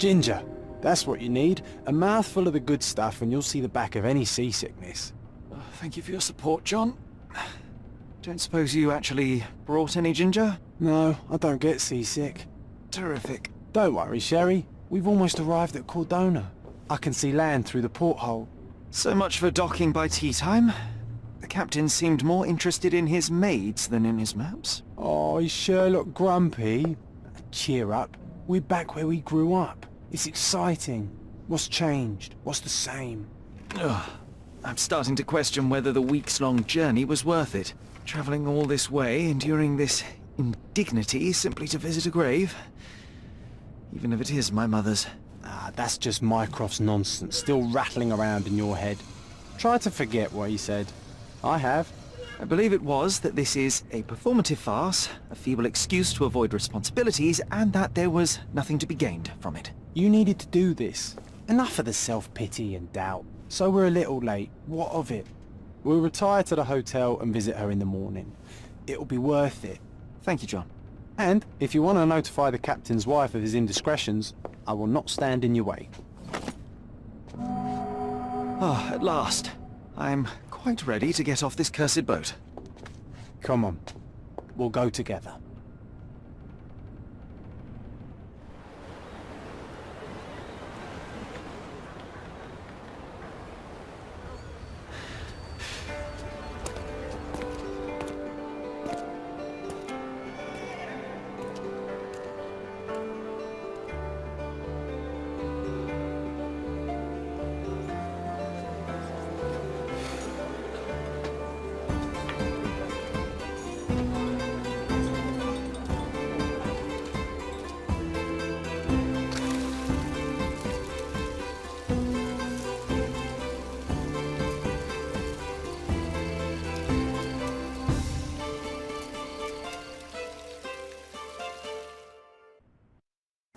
Ginger. That's what you need. A mouthful of the good stuff and you'll see the back of any seasickness. Thank you for your support, John. Don't suppose you actually brought any ginger? No, I don't get seasick. Terrific. Don't worry, Sherry. We've almost arrived at Cordona. I can see land through the porthole. So much for docking by tea time. The captain seemed more interested in his maids than in his maps. Oh, is Sherlock grumpy? Cheer up. We're back where we grew up. It's exciting. What's changed? What's the same? Ugh. I'm starting to question whether the weeks-long journey was worth it. Travelling all this way, enduring this indignity simply to visit a grave. Even if it is my mother's. Ah, that's just Mycroft's nonsense, still rattling around in your head. Try to forget what he said. I have. I believe it was that this is a performative farce, a feeble excuse to avoid responsibilities, and that there was nothing to be gained from it. You needed to do this. Enough of the self-pity and doubt. So we're a little late. What of it? We'll retire to the hotel and visit her in the morning. It'll be worth it. Thank you, John. And if you want to notify the captain's wife of his indiscretions, I will not stand in your way. Ah, at last. I'm quite ready to get off this cursed boat. Come on. We'll go together.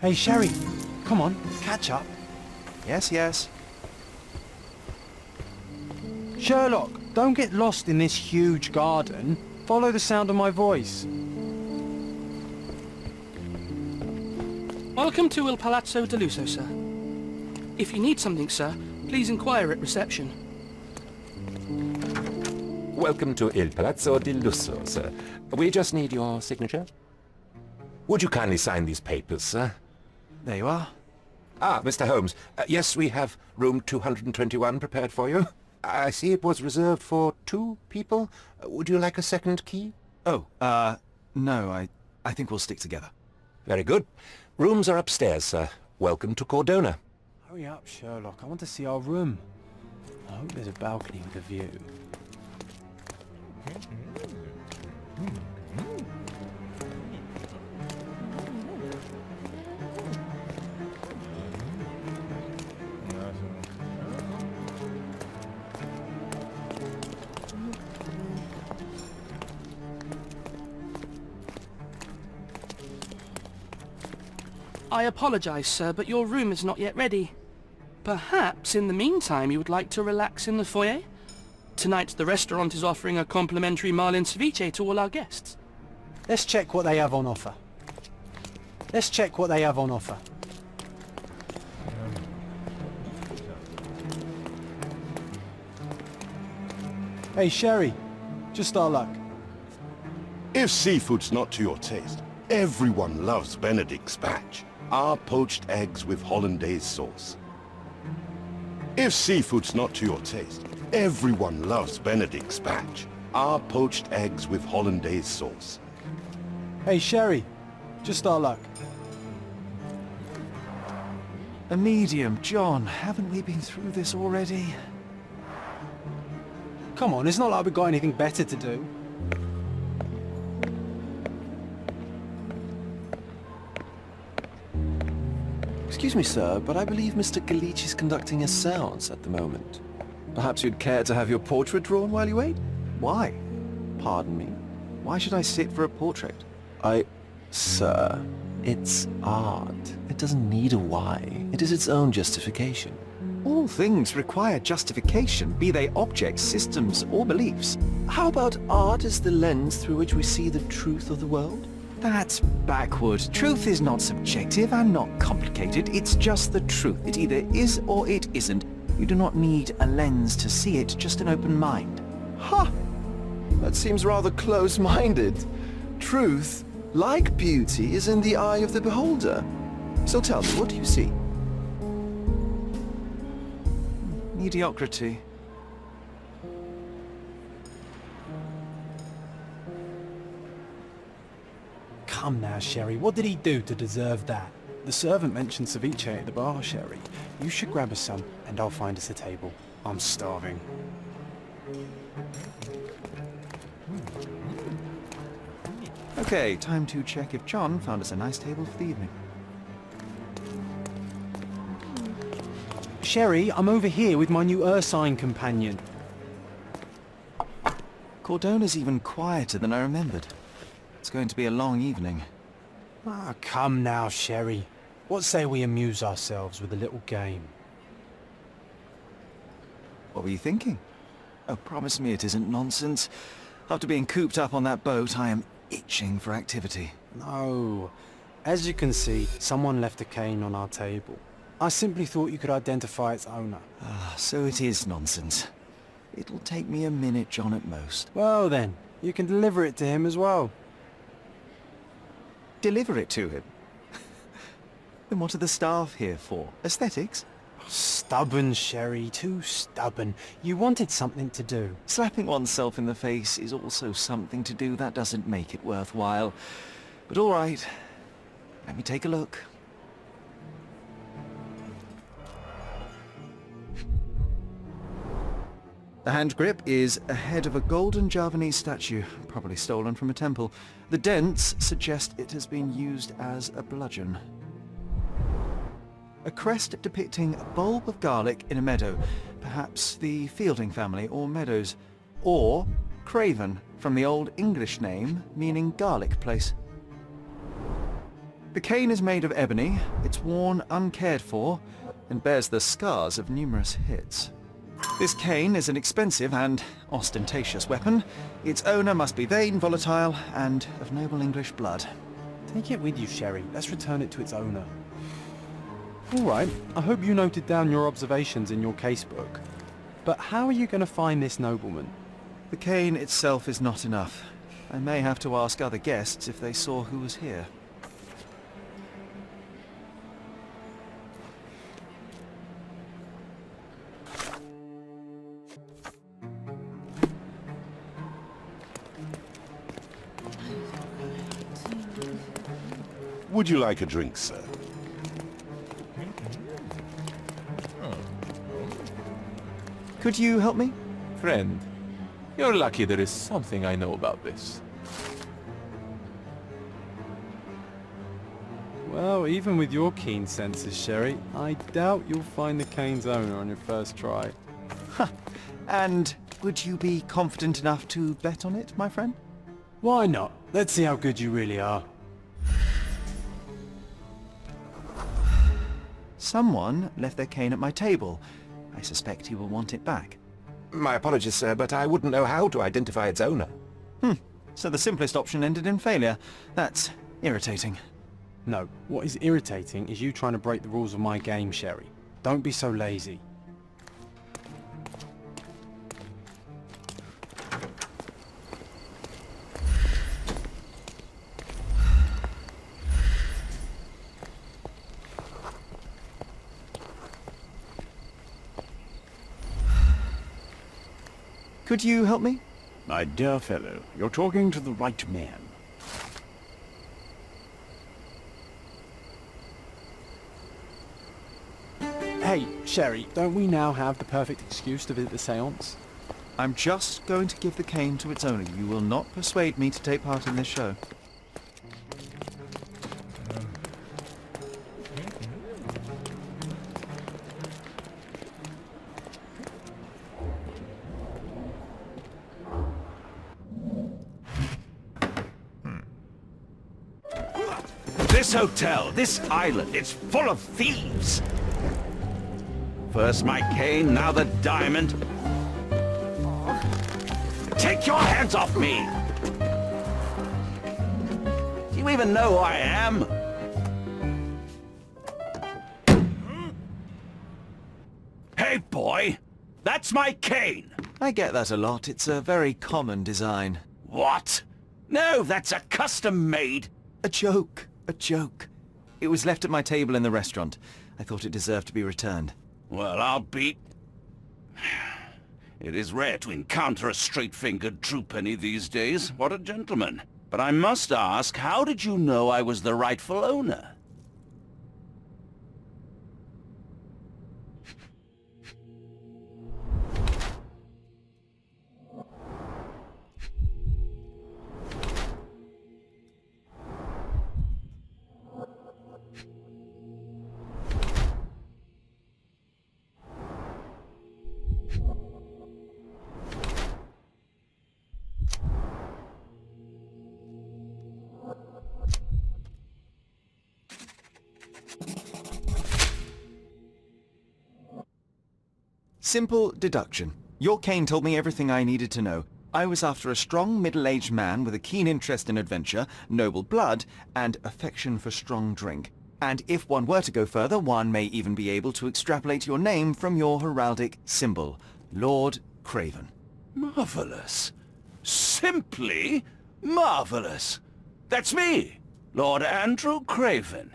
Hey, Sherry. Come on, catch up. Yes, yes. Sherlock, don't get lost in this huge garden. Follow the sound of my voice. Welcome to Il Palazzo di Lusso, sir. If you need something, sir, please inquire at reception. Welcome to Il Palazzo di Lusso, sir. We just need your signature. Would you kindly sign these papers, sir? There you are. Ah, Mr. Holmes. Yes, we have room 221 prepared for you. I see it was reserved for 2 people. Would you like a second key? Oh, no, I think we'll stick together. Very good. Rooms are upstairs, sir. Welcome to Cordona. Hurry up, Sherlock. I want to see our room. I hope there's a balcony with a view. I apologize, sir, but your room is not yet ready. Perhaps, in the meantime, you would like to relax in the foyer? Tonight, the restaurant is offering a complimentary marlin ceviche to all our guests. Let's check what they have on offer. Hey, Sherry. Just our luck. If seafood's not to your taste, everyone loves Benedict's batch. Our poached eggs with hollandaise sauce. If seafood's not to your taste, everyone loves Benedict's batch. Our poached eggs with hollandaise sauce. Hey, Sherry. Just our luck. A medium, John. Haven't we been through this already? Come on, it's not like we've got anything better to do. Excuse me, sir, but I believe Mr. Galich is conducting a séance at the moment. Perhaps you'd care to have your portrait drawn while you wait? Why? Pardon me? Why should I sit for a portrait? Sir, it's art. It doesn't need a why. It is its own justification. All things require justification, be they objects, systems, or beliefs. How about art as the lens through which we see the truth of the world? That's backward. Truth is not subjective and not complicated. It's just the truth. It either is or it isn't. You do not need a lens to see it, just an open mind. Ha! That seems rather close-minded. Truth, like beauty, is in the eye of the beholder. So tell me, what do you see? Mediocrity. Come now, Sherry, what did he do to deserve that? The servant mentioned ceviche at the bar, Sherry. You should grab us some, and I'll find us a table. I'm starving. Okay, time to check if John found us a nice table for the evening. Sherry, I'm over here with my new Ursine companion. Cordona's even quieter than I remembered. It's going to be a long evening. Ah, come now, Sherry. What say we amuse ourselves with a little game? What were you thinking? Oh, promise me it isn't nonsense. After being cooped up on that boat, I am itching for activity. No. As you can see, someone left a cane on our table. I simply thought you could identify its owner. Ah, so it is nonsense. It'll take me a minute, John, at most. Well then, you can deliver it to him as well. Deliver it to him? Then what are the staff here for? Aesthetics? Stubborn, Sherry, too stubborn. You wanted something to do. Slapping oneself in the face is also something to do. That doesn't make it worthwhile. But all right, let me take a look. The hand grip is a head of a golden Javanese statue, probably stolen from a temple. The dents suggest it has been used as a bludgeon. A crest depicting a bulb of garlic in a meadow, perhaps the Fielding family or Meadows, or Craven, from the Old English name meaning garlic place. The cane is made of ebony, it's worn uncared for, and bears the scars of numerous hits. This cane is an expensive and ostentatious weapon. Its owner must be vain, volatile, and of noble English blood. Take it with you, Sherry. Let's return it to its owner. All right, I hope you noted down your observations in your casebook. But how are you going to find this nobleman? The cane itself is not enough. I may have to ask other guests if they saw who was here. Would you like a drink, sir? Could you help me? Friend, you're lucky there is something I know about this. Well, even with your keen senses, Sherry, I doubt you'll find the cane's owner on your first try. And would you be confident enough to bet on it, my friend? Why not? Let's see how good you really are. Someone left their cane at my table. I suspect he will want it back. My apologies, sir, but I wouldn't know how to identify its owner. So the simplest option ended in failure. That's irritating. No, what is irritating is you trying to break the rules of my game, Sherry. Don't be so lazy. Could you help me? My dear fellow, you're talking to the right man. Hey, Sherry, don't we now have the perfect excuse to visit the séance? I'm just going to give the cane to its owner. You will not persuade me to take part in this show. This hotel, this island, it's full of thieves. First my cane, now the diamond. Take your hands off me! Do you even know who I am? Hey, boy! That's my cane! I get that a lot. It's a very common design. What? No, that's a custom-made... A joke. A joke. It was left at my table in the restaurant. I thought it deserved to be returned. Well, I'll be... It is rare to encounter a straight-fingered true penny these days. What a gentleman. But I must ask, how did you know I was the rightful owner? Simple deduction. Your cane told me everything I needed to know. I was after a strong middle-aged man with a keen interest in adventure, noble blood, and affection for strong drink. And if one were to go further, one may even be able to extrapolate your name from your heraldic symbol, Lord Craven. Marvelous. Simply marvelous. That's me, Lord Andrew Craven.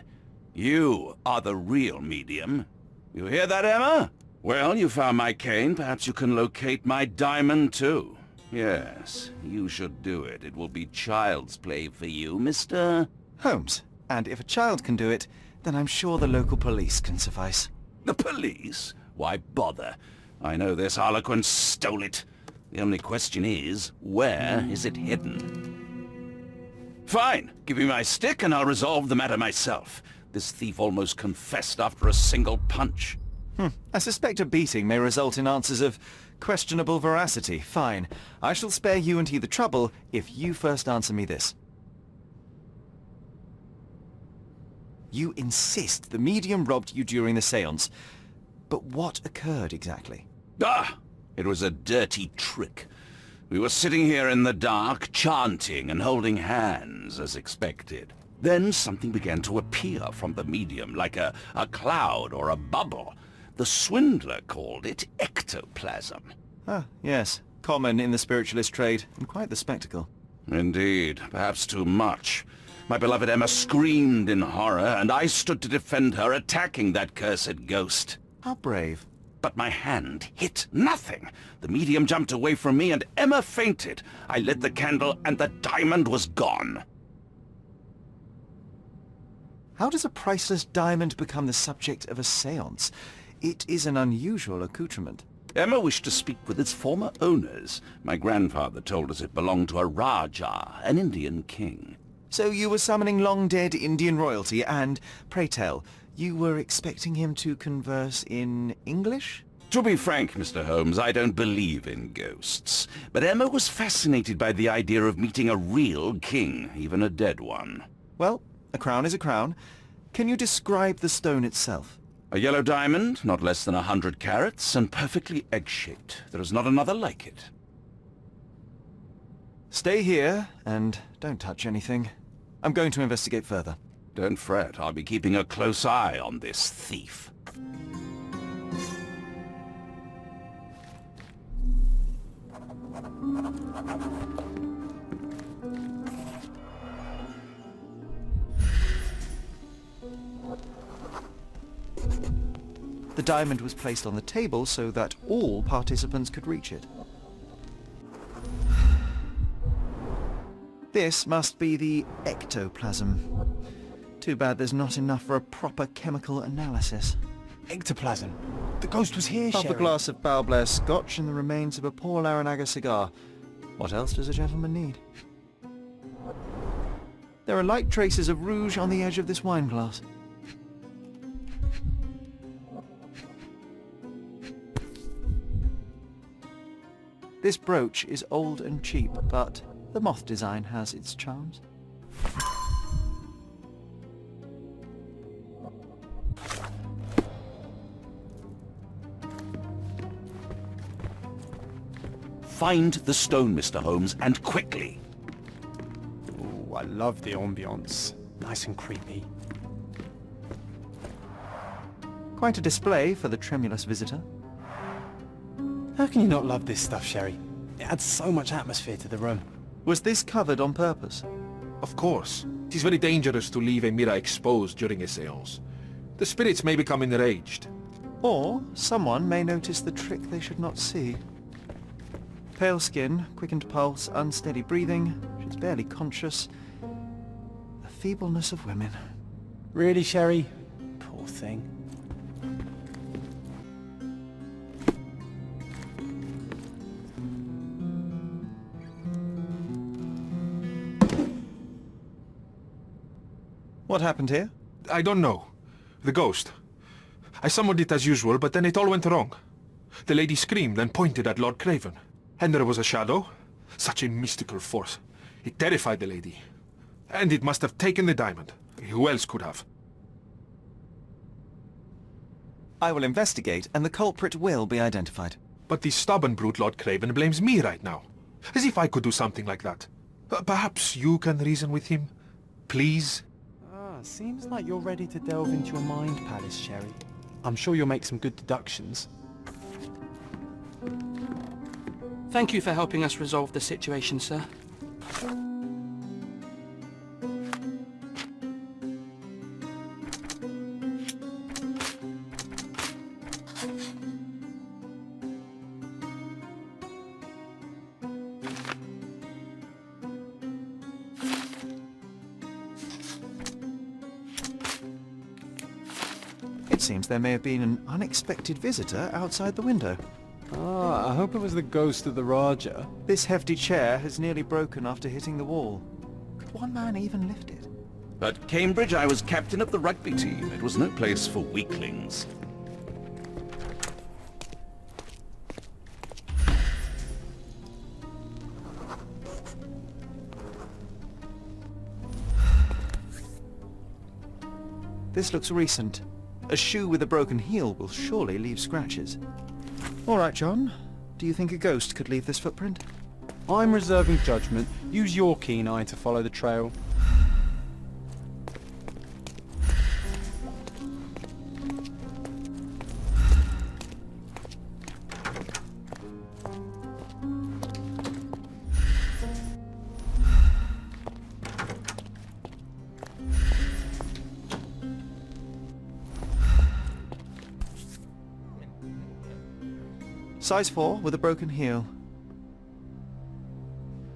You are the real medium. You hear that, Emma? Well, you found my cane. Perhaps you can locate my diamond, too. Yes, you should do it. It will be child's play for you, Mr... Holmes. And if a child can do it, then I'm sure the local police can suffice. The police? Why bother? I know this harlequin stole it. The only question is, where is it hidden? Fine. Give me my stick and I'll resolve the matter myself. This thief almost confessed after a single punch. I suspect a beating may result in answers of questionable veracity. Fine. I shall spare you and he the trouble if you first answer me this. You insist the medium robbed you during the séance. But what occurred exactly? Ah! It was a dirty trick. We were sitting here in the dark, chanting and holding hands, as expected. Then something began to appear from the medium, like a cloud or a bubble. The swindler called it ectoplasm. Ah, yes. Common in the spiritualist trade, and quite the spectacle. Indeed, perhaps too much. My beloved Emma screamed in horror, and I stood to defend her, attacking that cursed ghost. How brave. But my hand hit nothing. The medium jumped away from me, and Emma fainted. I lit the candle, and the diamond was gone. How does a priceless diamond become the subject of a séance? It is an unusual accoutrement. Emma wished to speak with its former owners. My grandfather told us it belonged to a Rajah, an Indian king. So you were summoning long-dead Indian royalty, and, pray tell, you were expecting him to converse in English? To be frank, Mr. Holmes, I don't believe in ghosts. But Emma was fascinated by the idea of meeting a real king, even a dead one. Well, a crown is a crown. Can you describe the stone itself? A yellow diamond, not less than 100 carats, and perfectly egg-shaped. There is not another like it. Stay here, and don't touch anything. I'm going to investigate further. Don't fret, I'll be keeping a close eye on this thief. The diamond was placed on the table so that all participants could reach it. This must be the ectoplasm. Too bad there's not enough for a proper chemical analysis. Ectoplasm. The ghost was here, Half a Sherry. glass of Balblair scotch and the remains of a Paul Aranaga cigar. What else does a gentleman need? There are light traces of rouge on the edge of this wine glass. This brooch is old and cheap, but the moth design has its charms. Find the stone, Mr. Holmes, and quickly. Ooh, I love the ambience. Nice and creepy. Quite a display for the tremulous visitor. How can you not love this stuff, Sherry? It adds so much atmosphere to the room. Was this covered on purpose? Of course. It is very dangerous to leave a mirror exposed during a séance. The spirits may become enraged. Or someone may notice the trick they should not see. Pale skin, quickened pulse, unsteady breathing. She's barely conscious. The feebleness of women. Really, Sherry? Poor thing. What happened here? I don't know. The ghost. I summoned it as usual, but then it all went wrong. The lady screamed and pointed at Lord Craven. And there was a shadow. Such a mystical force. It terrified the lady. And it must have taken the diamond. Who else could have? I will investigate, and the culprit will be identified. But the stubborn brute Lord Craven blames me right now. As if I could do something like that. Perhaps you can reason with him? Please? Seems like you're ready to delve into your mind palace, Sherry. I'm sure you'll make some good deductions. Thank you for helping us resolve the situation, sir. It seems there may have been an unexpected visitor outside the window. Ah, I hope it was the ghost of the Raja. This hefty chair has nearly broken after hitting the wall. Could one man even lift it? At Cambridge, I was captain of the rugby team. It was no place for weaklings. This looks recent. A shoe with a broken heel will surely leave scratches. All right, John. Do you think a ghost could leave this footprint? I'm reserving judgment. Use your keen eye to follow the trail. Size 4 with a broken heel.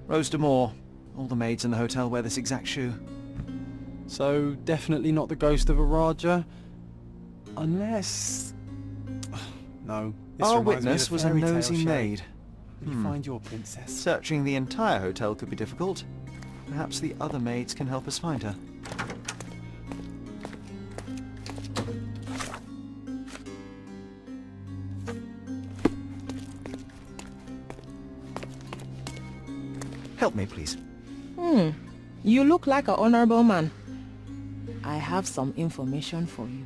Rose D'Amour. All the maids in the hotel wear this exact shoe. So, definitely not the ghost of a Raja? Unless... No. This Our reminds me of witness the was a fairy tale, nosy Sherry. maid. Will you find your princess? Searching the entire hotel could be difficult. Perhaps the other maids can help us find her. Help me, please. You look like an honorable man. I have some information for you.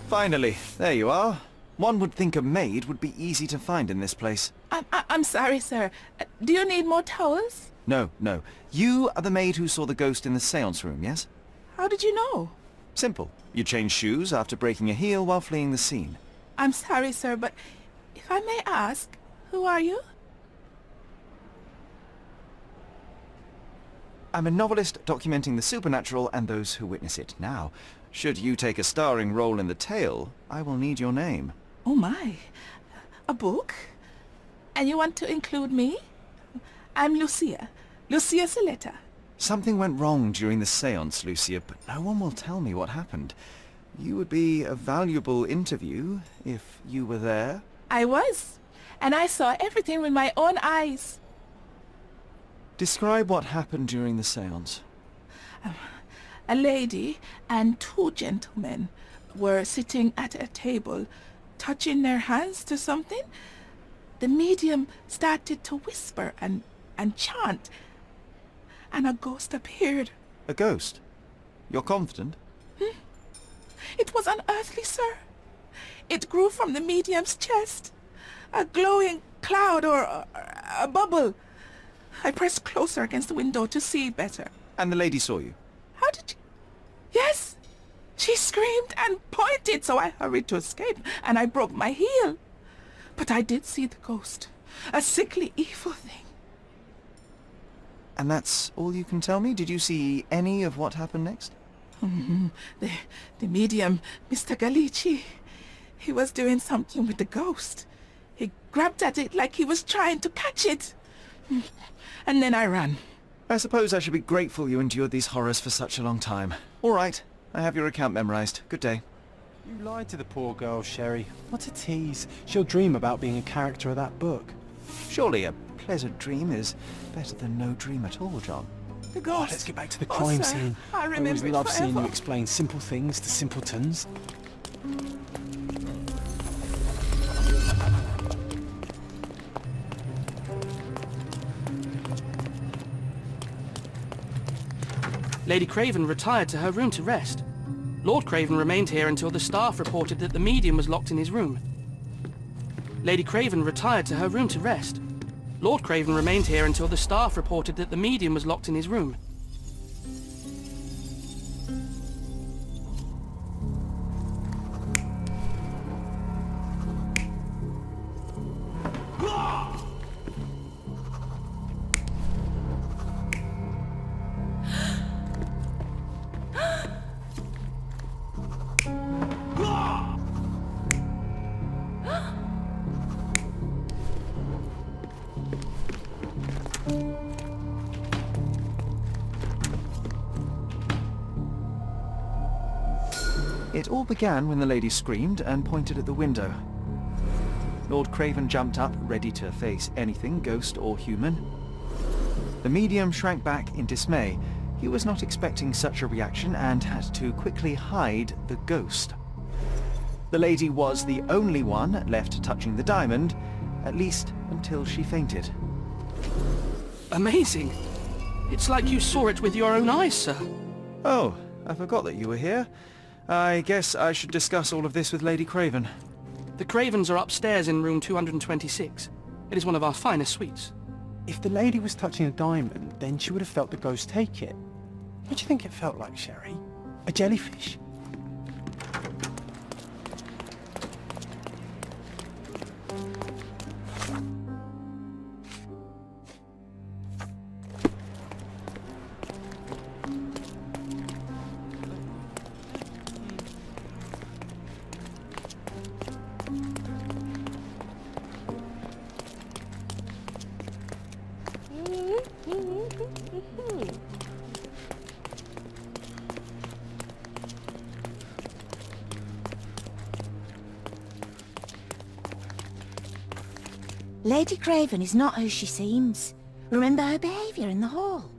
Finally, there you are. One would think a maid would be easy to find in this place. I'm sorry, sir. Do you need more towels? No, no. You are the maid who saw the ghost in the séance room, yes? How did you know? Simple. You changed shoes after breaking a heel while fleeing the scene. I'm sorry, sir, but if I may ask, who are you? I'm a novelist documenting the supernatural and those who witness it. Now, should you take a starring role in the tale, I will need your name. Oh my. A book? And you want to include me? I'm Lucia. Lucia Saletta. Something went wrong during the séance, Lucia, but no one will tell me what happened. You would be a valuable interview if you were there. I was. And I saw everything with my own eyes. Describe what happened during the séance. A lady and two gentlemen were sitting at a table. touching their hands to something, the medium started to whisper and chant, and a ghost appeared. A ghost? You're confident? It was unearthly, sir. It grew from the medium's chest. A glowing cloud or a bubble. I pressed closer against the window to see better. And the lady saw you? How did you... Yes! She screamed and pointed, so I hurried to escape, and I broke my heel. But I did see the ghost. A sickly, evil thing. And that's all you can tell me? Did you see any of what happened next? The medium, Mr. Galici, he was doing something with the ghost. He grabbed at it like he was trying to catch it. And then I ran. I suppose I should be grateful you endured these horrors for such a long time. All right, I have your account memorized. Good day. You lied to the poor girl, Sherry. What a tease. She'll dream about being a character of that book. Surely a pleasant dream is better than no dream at all, John. The ghost. Let's get back to the Oh, crime sir, scene. I always remember it love seeing you forever. explain simple things to simpletons. Lady Craven retired to her room to rest. Lord Craven remained here until the staff reported that the medium was locked in his room. Lady Craven retired to her room to rest. Lord Craven remained here until the staff reported that the medium was locked in his room. It all began when the lady screamed and pointed at the window. Lord Craven jumped up, ready to face anything, ghost or human. The medium shrank back in dismay. He was not expecting such a reaction and had to quickly hide the ghost. The lady was the only one left touching the diamond, at least until she fainted. Amazing! It's like you saw it with your own eyes, sir. Oh, I forgot that you were here. I guess I should discuss all of this with Lady Craven. The Cravens are upstairs in room 226. It is one of our finest suites. If the lady was touching a diamond, then she would have felt the ghost take it. What do you think it felt like, Sherry? A jellyfish? Lady Craven is not who she seems. Remember her behaviour in the hall.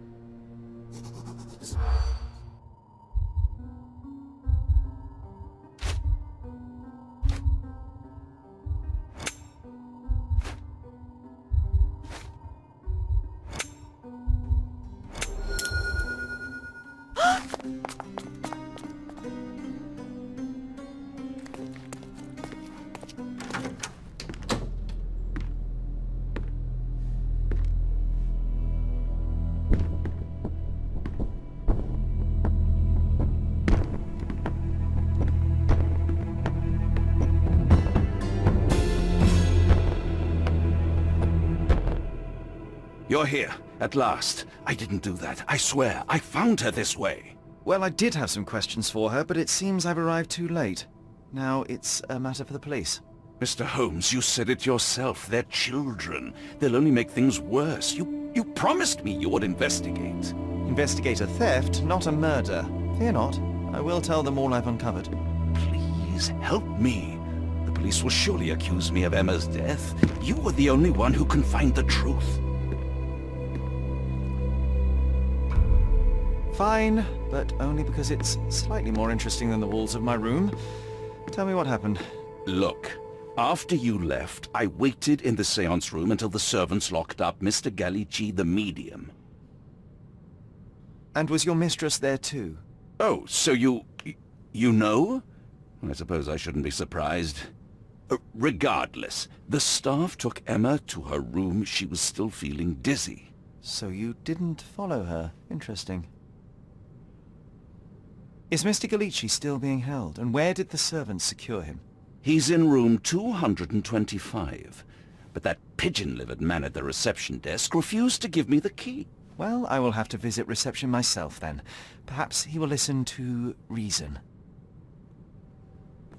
You're here, at last. I didn't do that. I swear, I found her this way. Well, I did have some questions for her, but it seems I've arrived too late. Now it's a matter for the police. Mr. Holmes, you said it yourself. They're children. They'll only make things worse. You promised me you would investigate. Investigate a theft, not a murder. Fear not. I will tell them all I've uncovered. Please, help me. The police will surely accuse me of Emma's death. You are the only one who can find the truth. Fine, but only because it's slightly more interesting than the walls of my room. Tell me what happened. Look, After you left, I waited in the seance room until the servants locked up Mr. Gallici, the medium. And was your mistress there too? Oh, so you know? I suppose I shouldn't be surprised. Regardless, the staff took Emma to her room. She was still feeling dizzy. So you didn't follow her. Interesting. Is Mr. Gallici still being held, and where did the servants secure him? He's in room 225, but that pigeon-livered man at the reception desk refused to give me the key. Well, I will have to visit reception myself then. Perhaps he will listen to reason.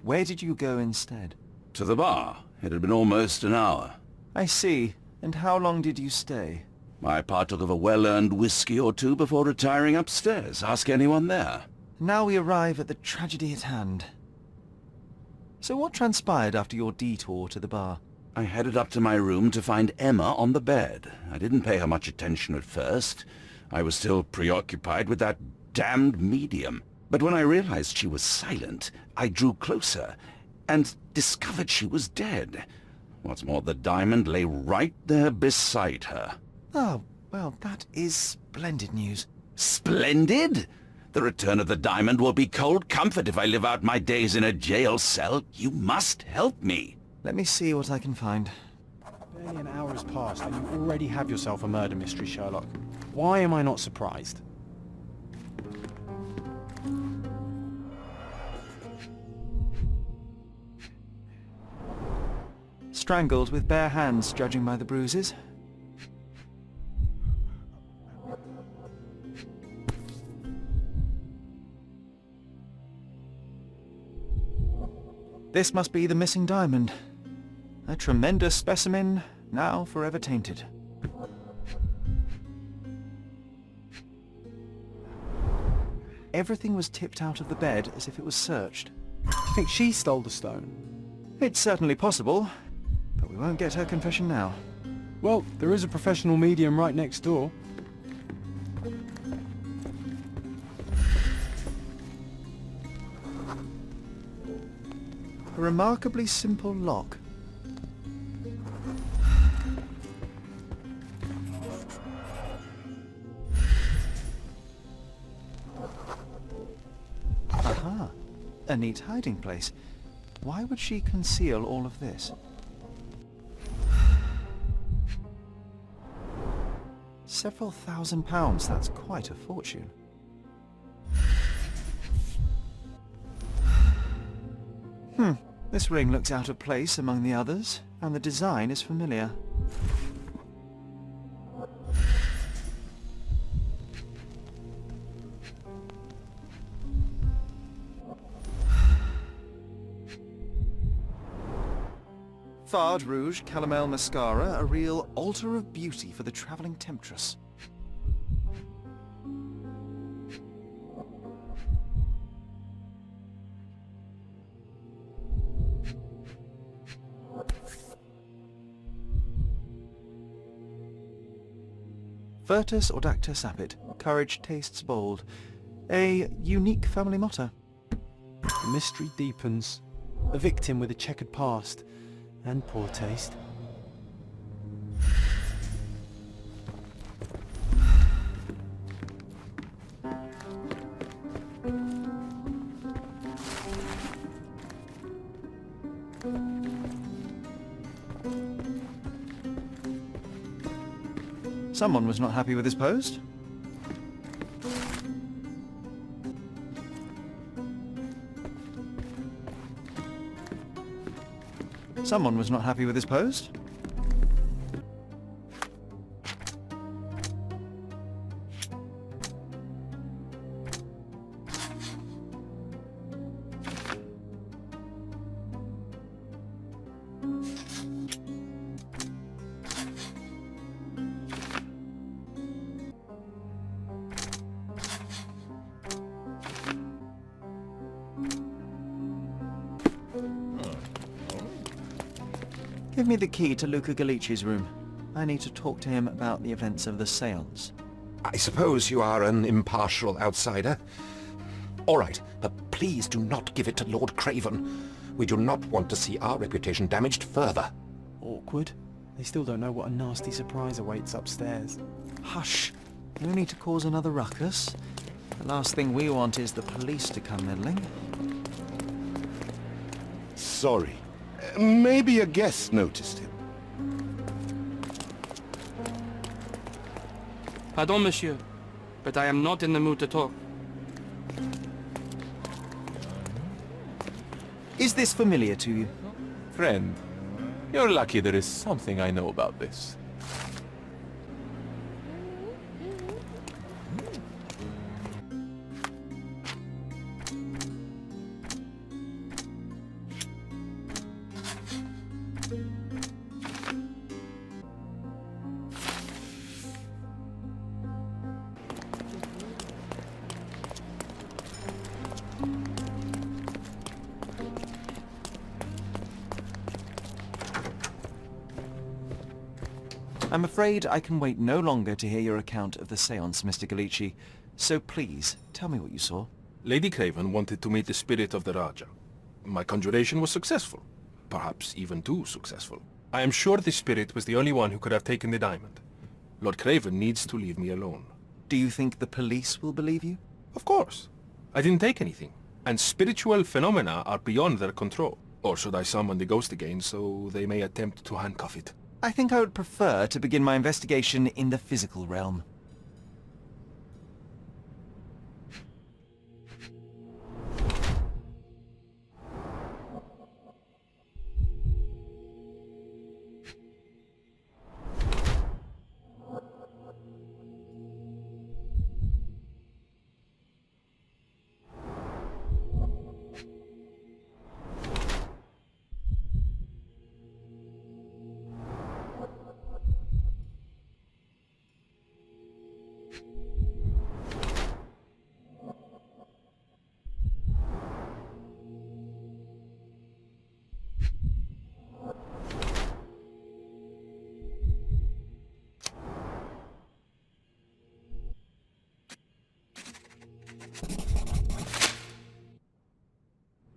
Where did you go instead? To the bar. It had been almost an hour. I see. And how long did you stay? I partook of a well-earned whiskey or two before retiring upstairs. Ask anyone there. Now we arrive at the tragedy at hand. So what transpired after your detour to the bar? I headed up to my room to find Emma on the bed. I didn't pay her much attention at first. I was still preoccupied with that damned medium. But when I realized she was silent, I drew closer and discovered she was dead. What's more, the diamond lay right there beside her. Oh, well, that is splendid news. Splendid? The return of the diamond will be cold comfort if I live out my days in a jail cell. You must help me. Let me see what I can find. Barely an hour has passed and you already have yourself a murder mystery, Sherlock. Why am I not surprised? Strangled with bare hands, judging by the bruises. This must be the missing diamond. A tremendous specimen, now forever tainted. Everything was tipped out of the bed as if it was searched. Do you think she stole the stone? It's certainly possible, but we won't get her confession now. Well, there is a professional medium right next door. A remarkably simple lock. Aha! A neat hiding place. Why would she conceal all of this? Several £1,000s, that's quite a fortune. This ring looks out of place among the others, and the design is familiar. Fard Rouge Calomel Mascara, a real altar of beauty for the travelling temptress. Virtus Audacta Sapit, courage tastes bold. A unique family motto. The mystery deepens. A victim with a checkered past and poor taste. Someone was not happy with his post. Someone was not happy with his post. Give me the key to Luca Gallici's room. I need to talk to him about the events of the séance. I suppose you are an impartial outsider. All right, but please do not give it to Lord Craven. We do not want to see our reputation damaged further. Awkward. They still don't know what a nasty surprise awaits upstairs. Hush. No need to cause another ruckus. The last thing we want is the police to come meddling. Sorry. Maybe a guest noticed him. Pardon, monsieur, but I am not in the mood to talk. Is this familiar to you? Friend, you're lucky there is something I know about this. I'm afraid I can wait no longer to hear your account of the séance, Mr. Galici. So please, tell me what you saw. Lady Craven wanted to meet the spirit of the Raja. My conjuration was successful. Perhaps even too successful. I am sure the spirit was the only one who could have taken the diamond. Lord Craven needs to leave me alone. Do you think the police will believe you? Of course. I didn't take anything. And spiritual phenomena are beyond their control. Or should I summon the ghost again so they may attempt to handcuff it? I think I would prefer to begin my investigation in the physical realm.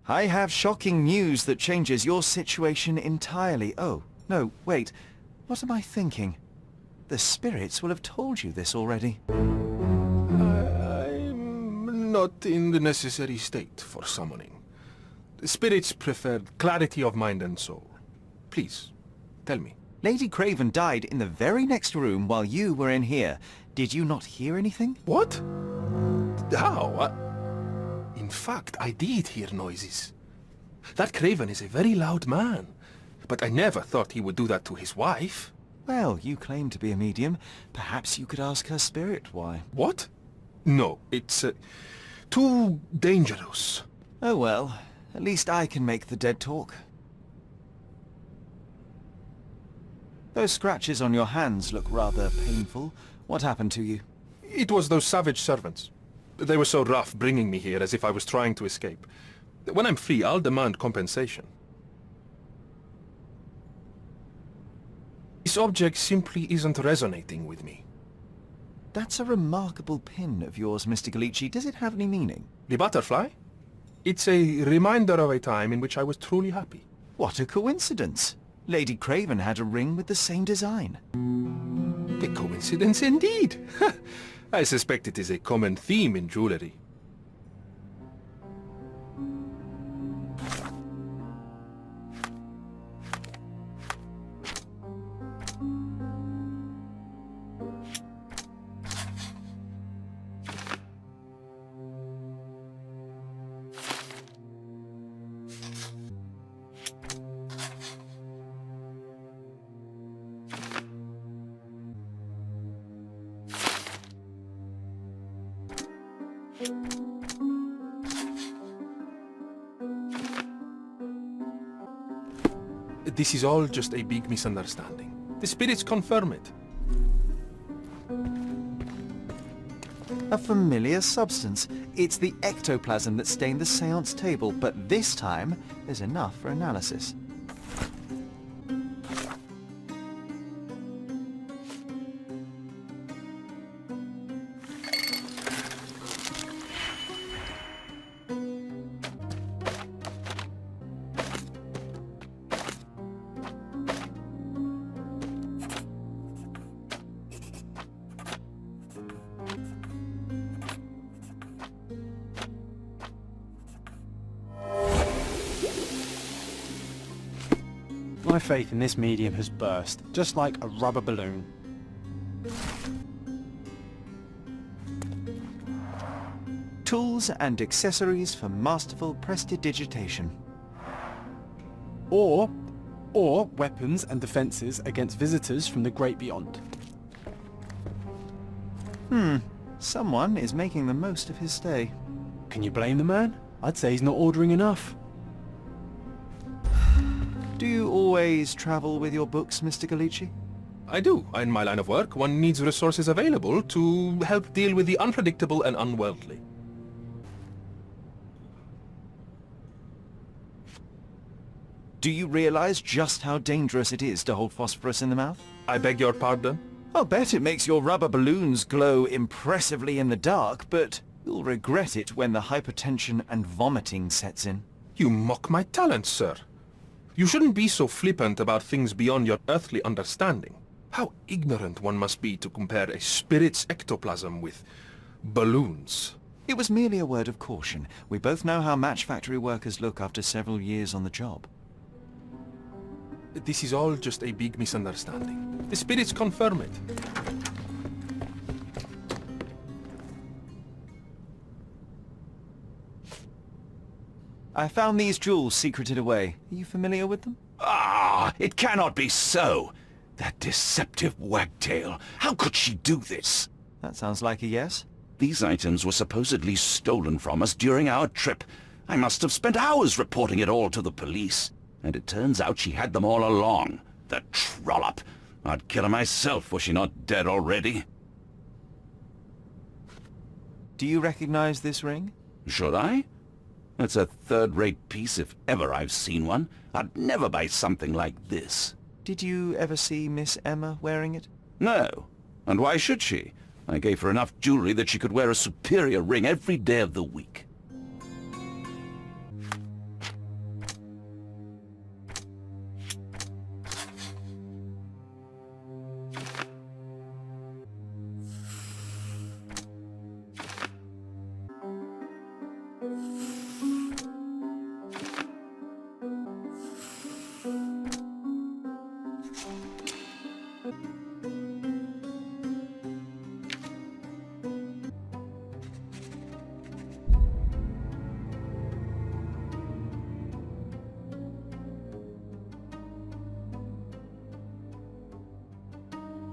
I have shocking news that changes your situation entirely. Oh, no, wait. What am I thinking? The spirits will have told you this already. I'm not in the necessary state for summoning. The spirits preferred clarity of mind and soul. Please, tell me. Lady Craven died in the very next room while you were in here. Did you not hear anything? What? How? In fact, I did hear noises. That Craven is a very loud man, but I never thought he would do that to his wife. Well, you claim to be a medium. Perhaps you could ask her spirit why. What? No, it's too dangerous. Oh well, at least I can make the dead talk. Those scratches on your hands look rather painful. What happened to you? It was those savage servants. They were so rough bringing me here as if I was trying to escape. When I'm free, I'll demand compensation. This object simply isn't resonating with me. That's a remarkable pin of yours, Mr. Galici. Does it have any meaning? The butterfly? It's a reminder of a time in which I was truly happy. What a coincidence. Lady Craven had a ring with the same design. A coincidence indeed. I suspect it is a common theme in jewelry. This is all just a big misunderstanding. The spirits confirm it. A familiar substance. It's the ectoplasm that stained the séance table, but this time there's enough for analysis. my faith in this medium has burst, just like a rubber balloon. Tools and accessories for masterful prestidigitation. Or weapons and defences against visitors from the great beyond. Someone is making the most of his stay. Can you blame the man? I'd say he's not ordering enough. Do you always travel with your books, Mr. Galici? I do. In my line of work, one needs resources available to help deal with the unpredictable and unworldly. Do you realize just how dangerous it is to hold phosphorus in the mouth? I beg your pardon? I'll bet it makes your rubber balloons glow impressively in the dark, but you'll regret it when the hypertension and vomiting sets in. You mock my talents, sir. You shouldn't be so flippant about things beyond your earthly understanding. How ignorant one must be to compare a spirit's ectoplasm with balloons. It was merely a word of caution. We both know how match factory workers look after several years on the job. This is all just a big misunderstanding. The spirits confirm it. I found these jewels secreted away. Are you familiar with them? Ah, it cannot be so! That deceptive wagtail! How could she do this? That sounds like a yes. These items were supposedly stolen from us during our trip. I must have spent hours reporting it all to the police. And it turns out she had them all along. The trollop! I'd kill her myself were she not dead already. Do you recognize this ring? Should I? It's a third-rate piece if ever I've seen one. I'd never buy something like this. Did you ever see Miss Emma wearing it? No. And why should she? I gave her enough jewelry that she could wear a superior ring every day of the week.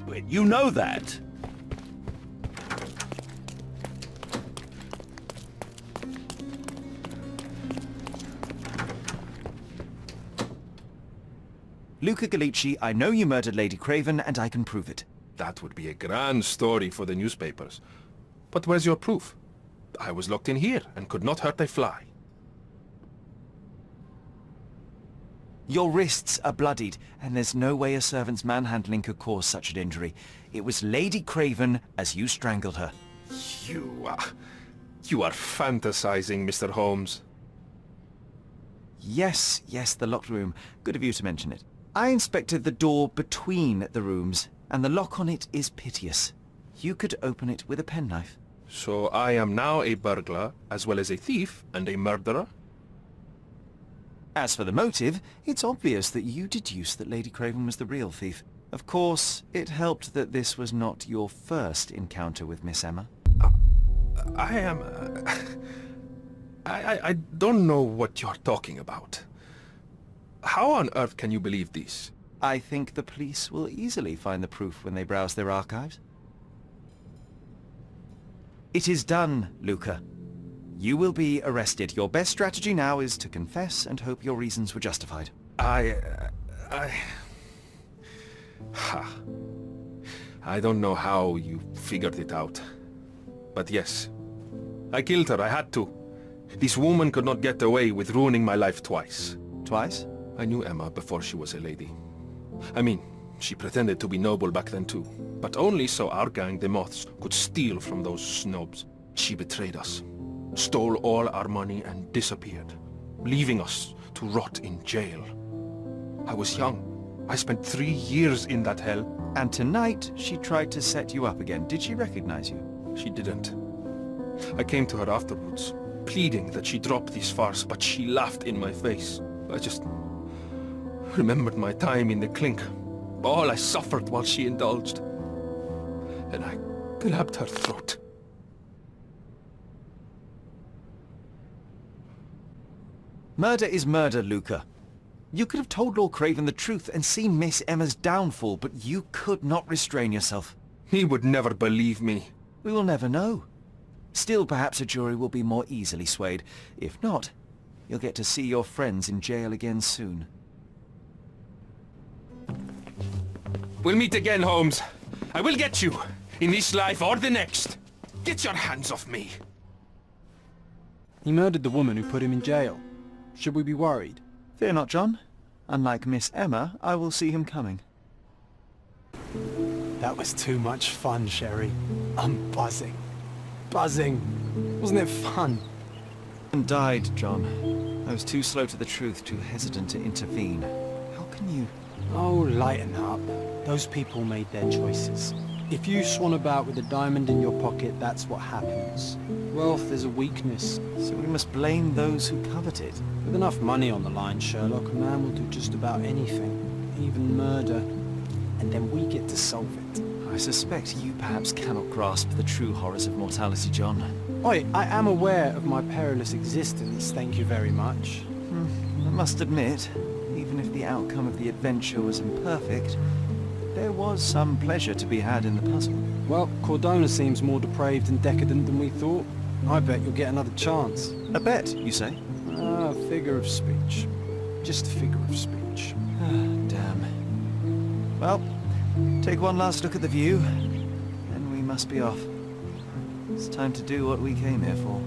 Wait, you know that? Luca Galici, I know you murdered Lady Craven, and I can prove it. That would be a grand story for the newspapers. But where's your proof? I was locked in here and could not hurt a fly. Your wrists are bloodied, and there's no way a servant's manhandling could cause such an injury. It was Lady Craven as you strangled her. You are fantasizing, Mr. Holmes. Yes, the locked room. Good of you to mention it. I inspected the door between the rooms, and the lock on it is piteous. You could open it with a penknife. So I am now a burglar, as well as a thief and a murderer? As for the motive, it's obvious that you deduced that Lady Craven was the real thief. Of course, it helped that this was not your first encounter with Miss Emma. I don't know what you're talking about. How on earth can you believe this? I think the police will easily find the proof when they browse their archives. It is done, Luca. You will be arrested. Your best strategy now is to confess and hope your reasons were justified. I don't know how you figured it out. But yes, I killed her. I had to. This woman could not get away with ruining my life twice. Twice? I knew Emma before she was a lady. I mean, she pretended to be noble back then too. But only so our gang, the Moths, could steal from those snobs. She betrayed us, stole all our money and disappeared, leaving us to rot in jail. I was young. I spent 3 years in that hell. And tonight, she tried to set you up again. Did she recognize you? She didn't. I came to her afterwards, pleading that she drop this farce, but she laughed in my face. Remembered my time in the clink. All I suffered while she indulged. And I grabbed her throat. Murder is murder, Luca. You could have told Lord Craven the truth and seen Miss Emma's downfall, but you could not restrain yourself. He would never believe me. We will never know. Still, perhaps a jury will be more easily swayed. If not, you'll get to see your friends in jail again soon. We'll meet again, Holmes. I will get you, in this life or the next. Get your hands off me. He murdered the woman who put him in jail. Should we be worried? Fear not, John. Unlike Miss Emma, I will see him coming. That was too much fun, Sherry. I'm buzzing. Buzzing. Wasn't it fun? And died, John. I was too slow to the truth, too hesitant to intervene. How can you... Oh, lighten up. Those people made their choices. If you swan about with a diamond in your pocket, that's what happens. Wealth is a weakness. So we must blame those who covet it. With enough money on the line, Sherlock, a man will do just about anything. Even murder. And then we get to solve it. I suspect you perhaps cannot grasp the true horrors of mortality, John. Oi, I am aware of my perilous existence, thank you very much. I must admit, even if the outcome of the adventure was imperfect, there was some pleasure to be had in the puzzle. Well, Cordona seems more depraved and decadent than we thought. I bet you'll get another chance. A bet, you say? Ah, figure of speech. Just a figure of speech. Damn. Well, take one last look at the view, then we must be off. It's time to do what we came here for.